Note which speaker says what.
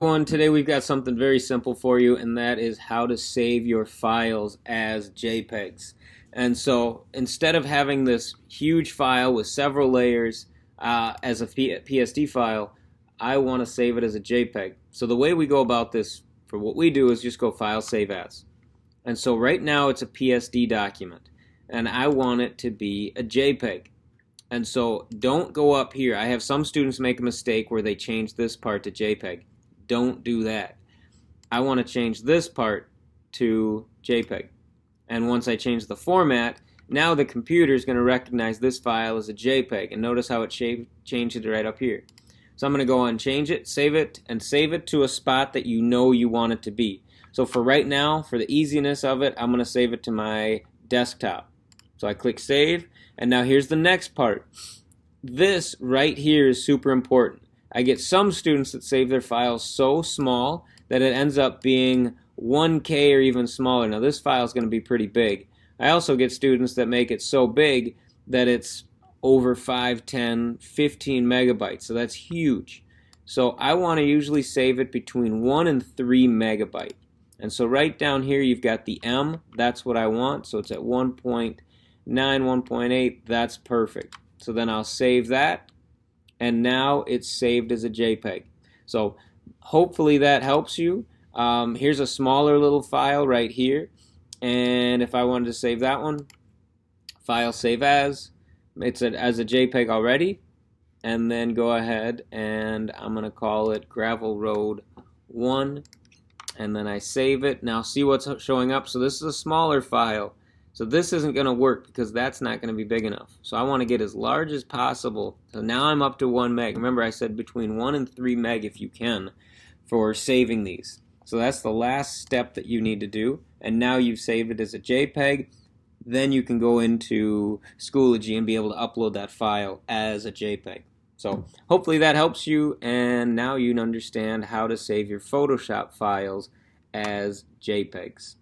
Speaker 1: Today we've got something very simple for you, and that is how to save your files as JPEGs. And so instead of having this huge file with several layers as a PSD file, I want to save it as a JPEG. So the way we go about this for what we do is just go File, Save As. And so right now it's a PSD document, and I want it to be a JPEG. And so don't go up here. I have some students make a mistake where they change this part to JPEG. Don't do that. I want to change this part to JPEG. And once I change the format, now the computer is going to recognize this file as a JPEG. And notice how it changed it right up here. So I'm going to go on change it, and save it to a spot that you know you want it to be. So for right now, for the easiness of it, I'm going to save it to my desktop. So I click save, and now here's the next part. This right here is super important. I get some students that save their files so small that it ends up being 1K or even smaller. Now this file is going to be pretty big. I also get students that make it so big that it's over 5, 10, 15 megabytes. So that's huge. So I want to usually save it between 1 and 3 megabyte. And so right down here you've got the M. That's what I want. So it's at 1.9, 1.8. That's perfect. So then I'll save that, and now it's saved as a JPEG. So hopefully that helps you. Here's a smaller little file right here, and if I wanted to save that one, File, Save As, it's as a JPEG already, and then go ahead and I'm going to call it Gravel Road 1, and then I save it. Now see what's showing up. So this is a smaller file. So this isn't going to work because that's not going to be big enough. So I want to get as large as possible. So now I'm up to 1 meg. Remember I said between 1 and 3 meg if you can for saving these. So that's the last step that you need to do. And now you've saved it as a JPEG. Then you can go into Schoology and be able to upload that file as a JPEG. So hopefully that helps you, and now you understand how to save your Photoshop files as JPEGs.